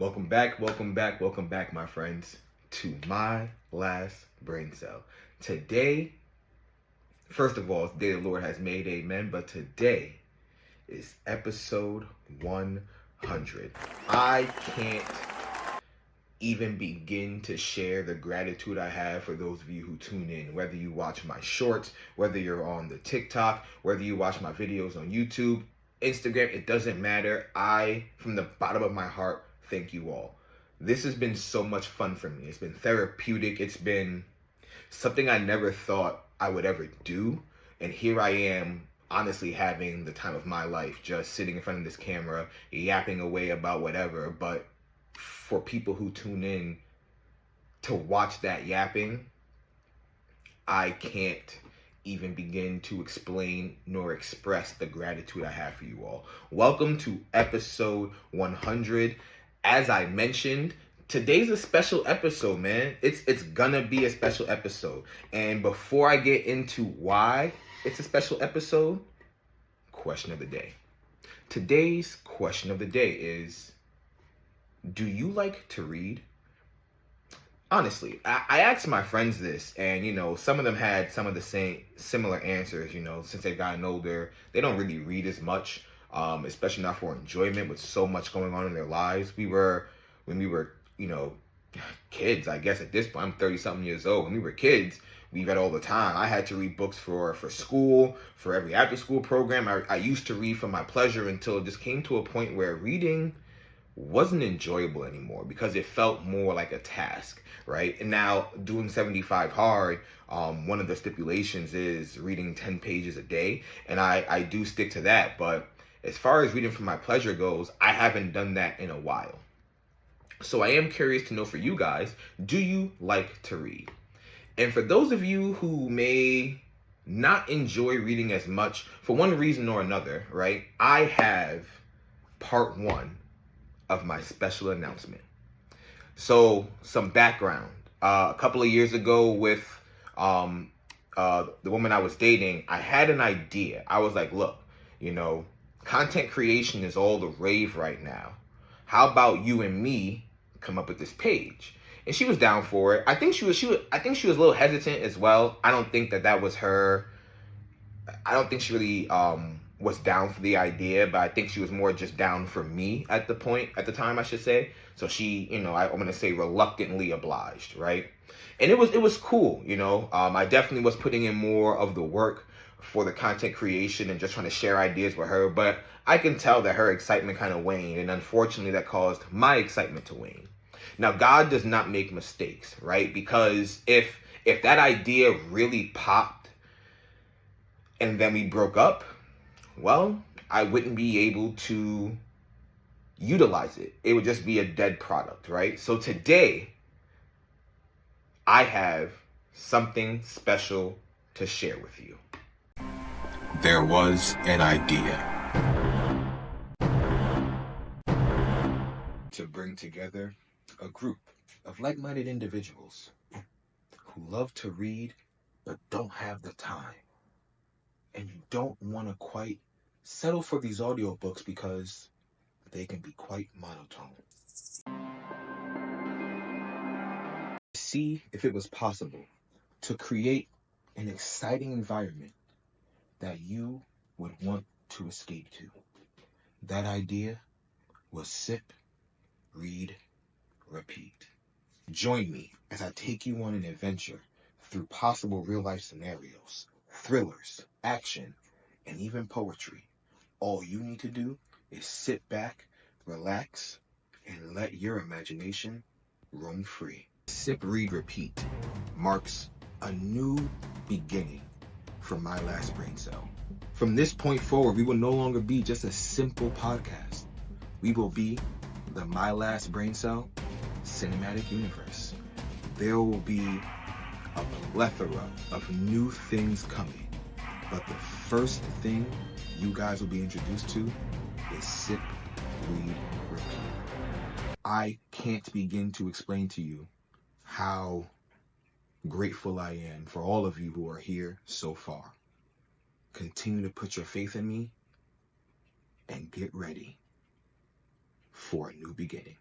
Welcome back, my friends, to my last brain cell. Today, first of all, it's the day the Lord has made, amen. But today is episode 100. I can't even begin to share the gratitude I have for those of you who tune in, whether you watch my shorts, whether you're on the TikTok, whether you watch my videos on YouTube, Instagram, it doesn't matter. From the bottom of my heart, thank you all. This has been so much fun for me. It's been therapeutic. It's been something I never thought I would ever do. And here I am, honestly having the time of my life, just sitting in front of this camera, yapping away about whatever. But for people who tune in to watch that yapping, I can't even begin to explain nor express the gratitude I have for you all. Welcome to episode 100. As I mentioned, today's a special episode, man. It's gonna be a special episode. And before I get into why it's a special episode, question of the day. Today's question of the day is, do you like to read? Honestly, I asked my friends this, and some of them had some of the similar answers. Since they've gotten older, they don't really read as much, especially not for enjoyment, with so much going on in their lives. When we were, kids, I guess at this point, I'm 30-something years old. When we were kids, we read all the time. I had to read books for school, for every after-school program. I used to read for my pleasure until it just came to a point where reading wasn't enjoyable anymore because it felt more like a task, right? And now doing 75 hard, one of the stipulations is reading 10 pages a day, and I do stick to that. But as far as reading for my pleasure goes, I haven't done that in a while. So I am curious to know, for you guys, do you like to read? And for those of you who may not enjoy reading as much for one reason or another, right? I have part one of my special announcement. So some background. A couple of years ago with the woman I was dating, I had an idea. I was like, look, content creation is all the rave right now. How about you and me come up with this page? And she was down for it. I think she was a little hesitant as well. I don't think that was her. I don't think she really was down for the idea, but I think she was more just down for me at the time, I should say. So she, I'm going to say reluctantly obliged, right? And it was cool, I definitely was putting in more of the work for the content creation and just trying to share ideas with her, but I can tell that her excitement kind of waned, and unfortunately that caused my excitement to wane. Now, God does not make mistakes, right? Because if that idea really popped and then we broke up, well, I wouldn't be able to utilize it. It would just be a dead product, right? So today, I have something special to share with you. There was an idea to bring together a group of like-minded individuals who love to read but don't have the time. And you don't want to quite settle for these audiobooks because they can be quite monotone. See if it was possible to create an exciting environment that you would want to escape to. That idea was sip, read, repeat. Join me as I take you on an adventure through possible real-life scenarios, thrillers, action, and even poetry. All you need to do is sit back, relax, and let your imagination roam free. Sip, Read, Repeat marks a new beginning for My Last Brain Cell. From this point forward, we will no longer be just a simple podcast. We will be the My Last Brain Cell cinematic universe. There will be a plethora of new things coming. But the first thing you guys will be introduced to is Sip, Read, Repeat. I can't begin to explain to you how grateful I am for all of you who are here so far. Continue to put your faith in me and get ready for a new beginning.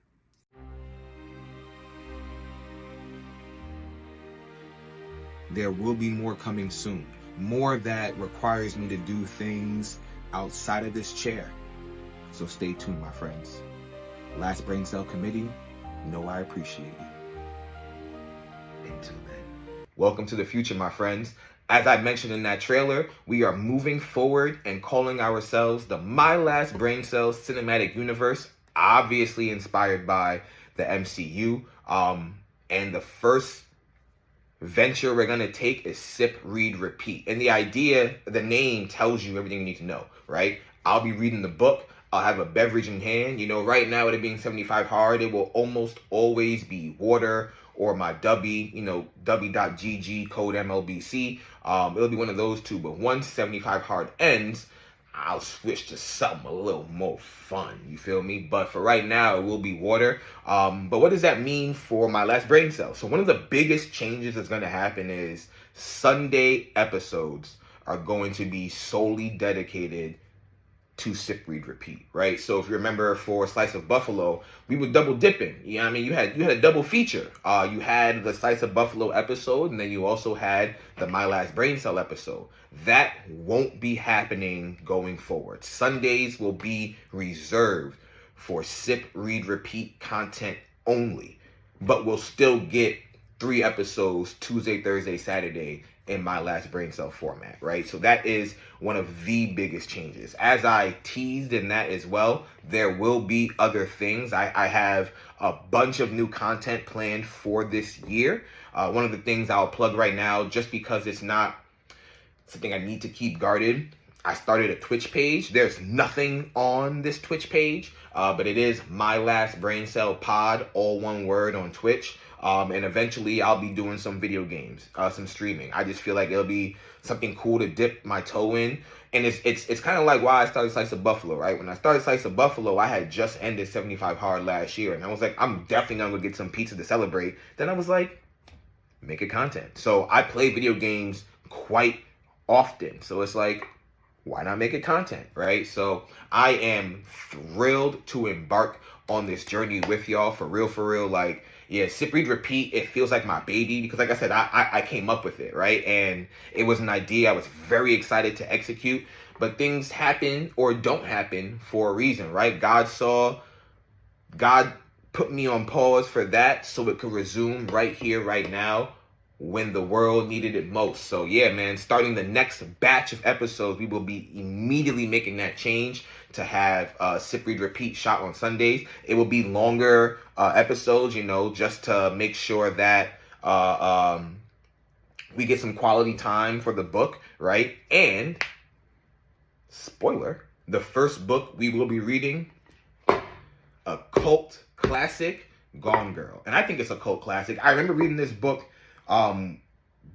there will be more coming soon. More that requires me to do things outside of this chair. So stay tuned, my friends. Last Brain Cell Committee, know I appreciate you. Until then, welcome to the future, my friends. As I mentioned in that trailer, we are moving forward and calling ourselves the My Last Brain Cell Cinematic Universe, obviously inspired by the MCU. And the first venture we're going to take is Sip, Read, Repeat. And the idea, the name tells you everything you need to know, right? I'll be reading the book. I'll have a beverage in hand. You know, right now, with it being 75 hard, it will almost always be water or my W, W.GG code MLBC. It'll be one of those two. But once 75 hard ends, I'll switch to something a little more fun. You feel me? But for right now, it will be water. But what does that mean for My Last Brain Cell? So one of the biggest changes that's going to happen is Sunday episodes are going to be solely dedicated to Sip, Read, Repeat, right? So if you remember, for Slice of Buffalo, we were double dipping. You know what I mean? You had a double feature. You had the Slice of Buffalo episode, and then you also had the My Last Brain Cell episode. That won't be happening going forward. Sundays will be reserved for Sip, Read, Repeat content only, but we'll still get 3 episodes Tuesday, Thursday, Saturday in My Last Brain Cell format, right? So that is one of the biggest changes. As I teased in that as well, there will be other things. I have a bunch of new content planned for this year. One of the things I'll plug right now, just because it's not something I need to keep guarded, I started a Twitch page. There's nothing on this Twitch page, but it is My Last Brain Cell Pod, all one word, on Twitch. And eventually I'll be doing some video games, some streaming. I just feel like it'll be something cool to dip my toe in. And it's kind of like why I started Slice of Buffalo, right? When I started Slice of Buffalo, I had just ended 75 hard last year. And I was like, I'm definitely going to get some pizza to celebrate. Then I was like, make it content. So I play video games quite often. So it's like, why not make it content, right? So I am thrilled to embark on this journey with y'all, for real. Like, yeah, Sip, Read, Repeat, it feels like my baby, because like I said, I came up with it, right? And it was an idea I was very excited to execute, but things happen or don't happen for a reason, right? God put me on pause for that so it could resume right here, right now, when the world needed it most. So yeah, man, starting the next batch of episodes, we will be immediately making that change to have Sip, Read, Repeat shot on Sundays. It will be longer episodes, just to make sure that we get some quality time for the book, right? And spoiler, the first book we will be reading, a cult classic, Gone Girl. And I think it's a cult classic. I remember reading this book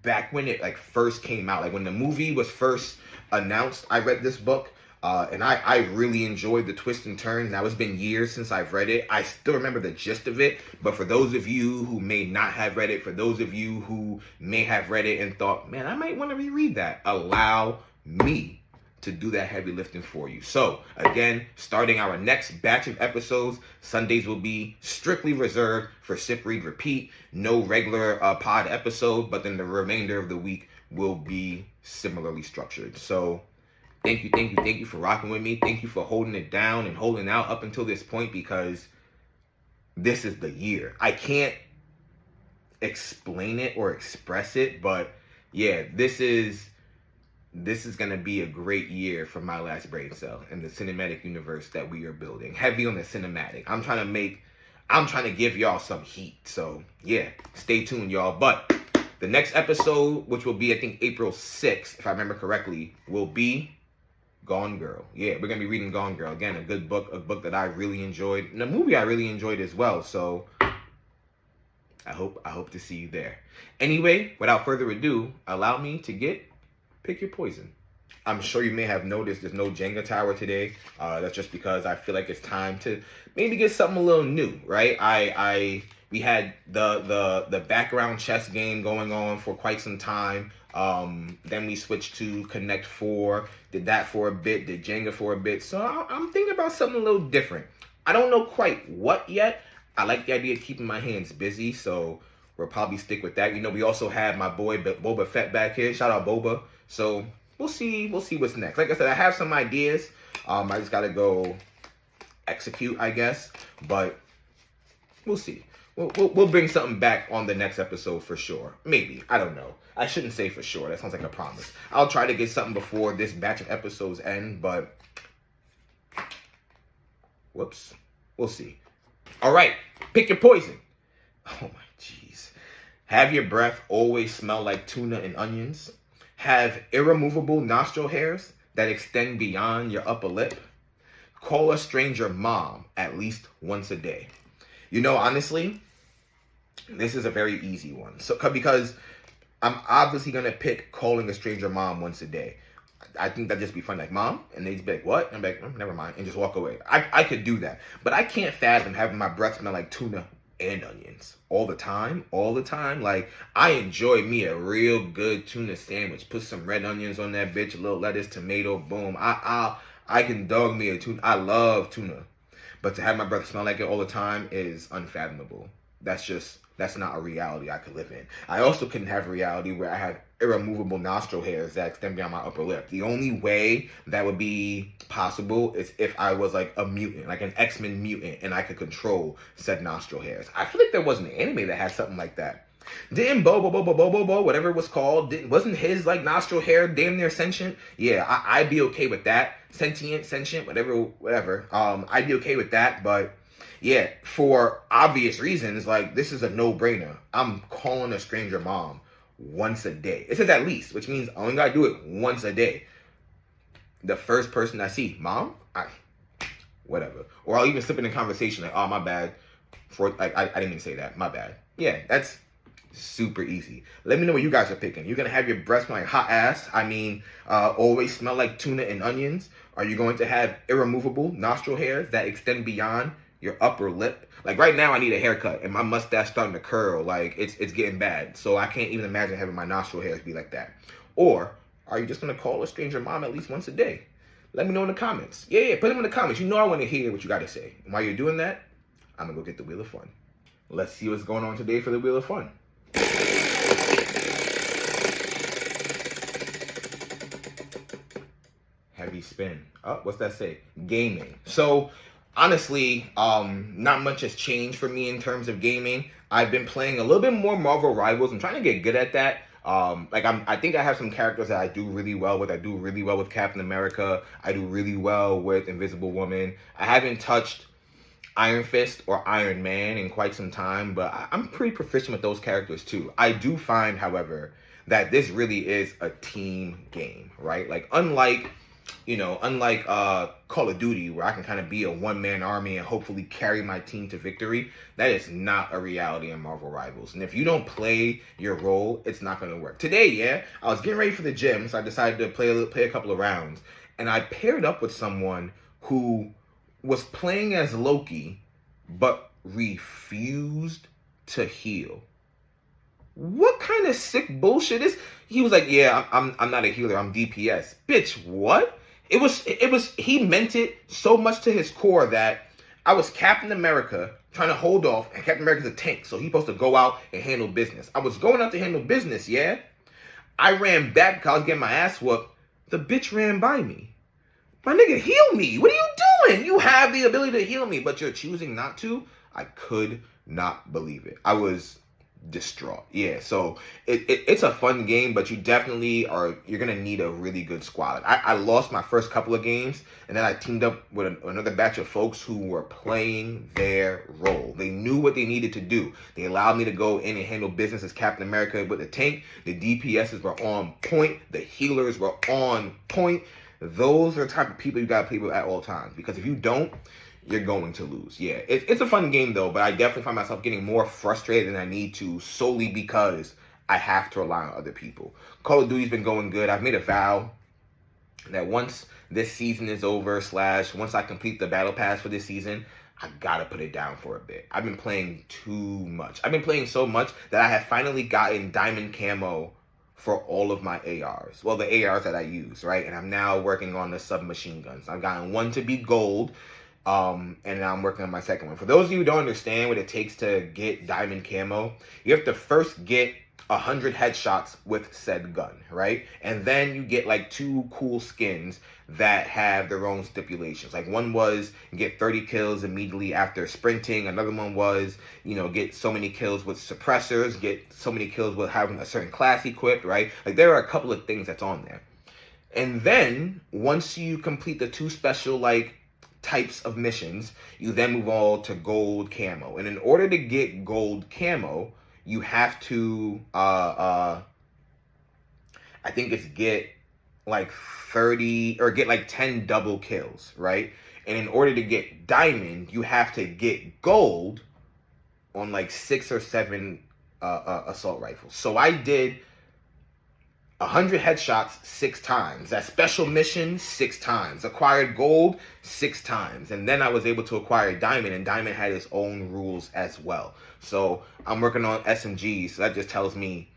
back when it first came out, when the movie was first announced. I read this book, and I really enjoyed the twists and turns. Now, it's been years since I've read it. I still remember the gist of it, but for those of you who may not have read it, for those of you who may have read it and thought, man, I might want to reread that, allow me to do that heavy lifting for you. So again, starting our next batch of episodes, Sundays will be strictly reserved for Sip, Read, Repeat. No regular pod episode, but then the remainder of the week will be similarly structured. So thank you for rocking with me. Thank you for holding it down and holding out up until this point, because this is the year. I can't explain it or express it, but yeah, this is going to be a great year for My Last Brain Cell and the cinematic universe that we are building. Heavy on the cinematic. I'm trying to give y'all some heat. So yeah, stay tuned, y'all. But the next episode, which will be, I think, April 6th, if I remember correctly, will be Gone Girl. Yeah, we're going to be reading Gone Girl. Again, a good book, a book that I really enjoyed, and a movie I really enjoyed as well. So I hope to see you there. Anyway, without further ado, allow me to pick your poison. I'm sure you may have noticed there's no Jenga tower today. That's just because I feel like it's time to maybe get something a little new, right? We had the background chess game going on for quite some time. Then we switched to Connect 4, did that for a bit, did Jenga for a bit. So I'm thinking about something a little different. I don't know quite what yet. I like the idea of keeping my hands busy, so we'll probably stick with that. We also have my boy Boba Fett back here. Shout out Boba. So we'll see what's next. Like I said, I have some ideas. I just gotta go execute, I guess. But we'll see. We'll bring something back on the next episode for sure. Maybe. I don't know. I shouldn't say for sure. That sounds like a promise. I'll try to get something before this batch of episodes end, but whoops. We'll see. All right. Pick your poison. Oh my jeez. Have your breath always smell like tuna and onions. Have irremovable nostril hairs that extend beyond your upper lip. Call a stranger mom at least once a day. Honestly, this is a very easy one. So, because I'm obviously going to pick calling a stranger mom once a day. I think that'd just be fun. Like, mom? And they'd be like, what? And I'm like, never mind. And just walk away. I could do that. But I can't fathom having my breath smell like tuna and onions all the time. Like, I enjoy me a real good tuna sandwich. Put some red onions on that bitch, a little lettuce, tomato, boom. I can dog me a tuna. I love tuna. But to have my breath smell like it all the time is unfathomable. That's not a reality I could live in. I also couldn't have a reality where I have irremovable nostril hairs that extend beyond my upper lip. The only way that would be possible is if I was like a mutant, like an X-Men mutant, and I could control said nostril hairs. I feel like there was an anime that had something like that. Didn't Bo, whatever it was called, wasn't his like nostril hair damn near sentient? Yeah, I'd be okay with that. Sentient, whatever. I'd be okay with that, but yeah, for obvious reasons, like this is a no-brainer. I'm calling a stranger mom once a day. It says at least, which means I only gotta do it once a day. The first person I see, mom, whatever. Or I'll even slip in a conversation like, oh, my bad. I didn't mean to say that. My bad. Yeah, that's super easy. Let me know what you guys are picking. You're gonna have your breath smell like hot ass. Always smell like tuna and onions. Are you going to have irremovable nostril hairs that extend beyond your upper lip? Like right now I need a haircut and my mustache starting to curl. Like it's getting bad. So I can't even imagine having my nostril hairs be like that. Or are you just gonna call a stranger mom at least once a day? Let me know in the comments. Yeah, put them in the comments. I want to hear what you gotta say. And while you're doing that, I'm gonna go get the Wheel of Fun. Let's see what's going on today for the Wheel of Fun. Heavy spin. Oh, what's that say? Gaming. So honestly, not much has changed for me in terms of gaming. I've been playing a little bit more Marvel Rivals. I'm trying to get good at that. I think I have some characters that I do really well with. I do really well with Captain America. I do really well with Invisible Woman. I haven't touched Iron Fist or Iron Man in quite some time, but I'm pretty proficient with those characters too. I do find, however, that this really is a team game, right? Like unlike Call of Duty, where I can kind of be a one-man army and hopefully carry my team to victory, that is not a reality in Marvel Rivals. And if you don't play your role, it's not going to work. Today, yeah, I was getting ready for the gym, so I decided to play a couple of rounds. And I paired up with someone who was playing as Loki, but refused to heal. What kind of sick bullshit is? He was like, yeah, I'm not a healer, I'm DPS. Bitch, what? He meant it so much to his core that I was Captain America trying to hold off, and Captain America's a tank, so he's supposed to go out and handle business. I was going out to handle business, yeah? I ran back because I was getting my ass whooped. The bitch ran by me. My nigga, heal me. What are you doing? You have the ability to heal me, but you're choosing not to? I could not believe it. I was distraught. Yeah, so it's a fun game, but you're gonna need a really good squad. I lost my first couple of games, and then I teamed up with another batch of folks who were playing their role. They knew what they needed to do. They allowed me to go in and handle business as Captain America with the tank. The DPSs were on point. The healers were on point. Those are the type of people you gotta play with at all times, because if you don't, you're going to lose. Yeah, it's a fun game though, but I definitely find myself getting more frustrated than I need to, solely because I have to rely on other people. Call of Duty's been going good. I've made a vow that once this season is over, / once I complete the battle pass for this season, I gotta put it down for a bit. I've been playing too much. I've been playing so much that I have finally gotten diamond camo for all of my ARs. Well, the ARs that I use, right? And I'm now working on the submachine guns. I've gotten one to be gold, And now I'm working on my second one. For those of you who don't understand what it takes to get diamond camo, you have to first get 100 headshots with said gun, right? And then you get like 2 cool skins that have their own stipulations. Like one was get 30 kills immediately after sprinting. Another one was, get so many kills with suppressors, get so many kills with having a certain class equipped, right? Like there are a couple of things that's on there. And then once you complete the 2 special types of missions, you then move on to gold camo. And in order to get gold camo, you have to I think it's get like 30 or get like 10 double kills, right? And in order to get diamond, you have to get gold on like 6 or 7 assault rifles. So I did 100 headshots 6 times. That special mission 6 times. Acquired gold 6 times. And then I was able to acquire diamond, and diamond had its own rules as well. So I'm working on SMGs, so that just tells me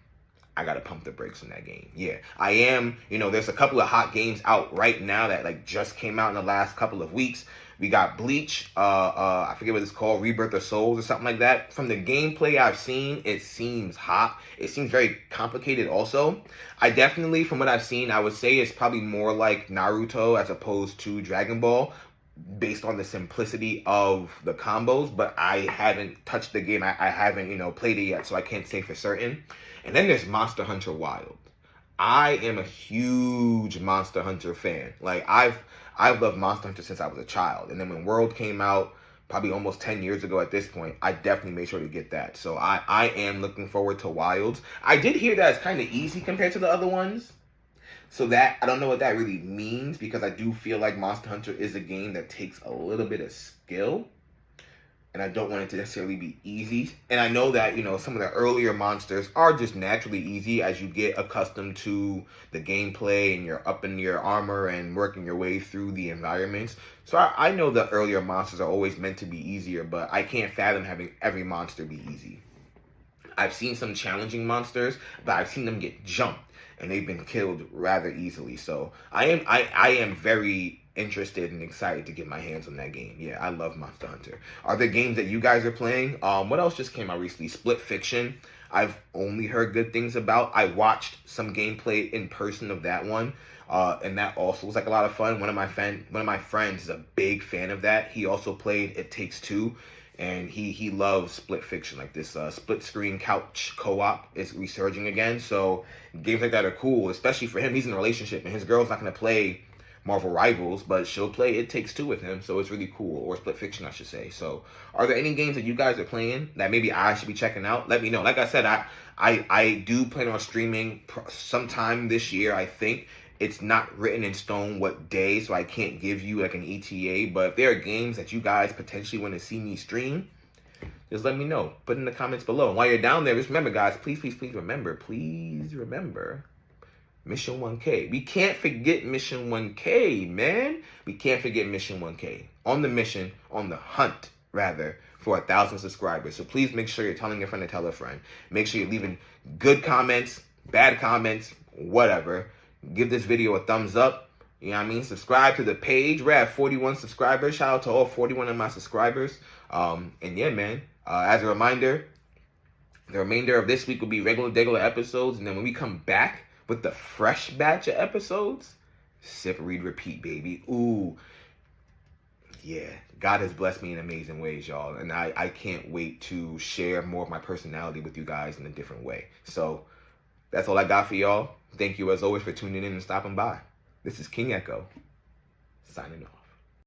I gotta pump the brakes in that game. Yeah, I am. There's a couple of hot games out right now that just came out in the last couple of weeks. We got Bleach, I forget what it's called, Rebirth of Souls or something like that. From the gameplay I've seen, it seems hot. It seems very complicated also. I definitely, from what I've seen, I would say it's probably more like Naruto as opposed to Dragon Ball, based on the simplicity of the combos, but I haven't touched the game. I haven't, played it yet, so I can't say for certain. And then there's Monster Hunter Wild. I am a huge Monster Hunter fan. Like, I've loved Monster Hunter since I was a child. And then when World came out, probably almost 10 years ago at this point, I definitely made sure to get that. So I am looking forward to Wilds. I did hear that it's kind of easy compared to the other ones. So that, I don't know what that really means, because I do feel like Monster Hunter is a game that takes a little bit of skill. And I don't want it to necessarily be easy. And I know that, some of the earlier monsters are just naturally easy as you get accustomed to the gameplay and you're up in your armor and working your way through the environments. So I know the earlier monsters are always meant to be easier, but I can't fathom having every monster be easy. I've seen some challenging monsters, but I've seen them get jumped and they've been killed rather easily. So I am very interested and excited to get my hands on that game. Yeah, I love Monster Hunter. Are there games that you guys are playing? What else just came out recently? Split Fiction. I've only heard good things about. I watched some gameplay in person of that one, and that also was like a lot of fun. One of my friends is a big fan of that. He also played It Takes Two, and he loves Split Fiction. Like this split screen couch co-op is resurging again. So games like that are cool, especially for him. He's in a relationship, and his girl's not going to play Marvel Rivals, but she'll play It Takes Two with him, so it's really cool. Or Split Fiction, I should say. So are there any games that you guys are playing that maybe I should be checking out? Let me know. Like I said, I do plan on streaming sometime this year, I think. It's not written in stone what day, so I can't give you like an ETA, but if there are games that you guys potentially want to see me stream, just let me know. Put in the comments below. And while you're down there, just remember, guys, please remember, Mission 1K. We can't forget Mission 1K, man. We can't forget Mission 1K. On the hunt, rather, for 1,000 subscribers. So please make sure you're telling a friend to tell a friend. Make sure you're leaving good comments, bad comments, whatever. Give this video a thumbs up. You know what I mean? Subscribe to the page. We're at 41 subscribers. Shout out to all 41 of my subscribers. And yeah, man. As a reminder, the remainder of this week will be regular episodes. And then when we come back with the fresh batch of episodes, sip, read, repeat, baby. Ooh. Yeah. God has blessed me in amazing ways, y'all. And I can't wait to share more of my personality with you guys in a different way. So that's all I got for y'all. Thank you, as always, for tuning in and stopping by. This is King Echo, signing off.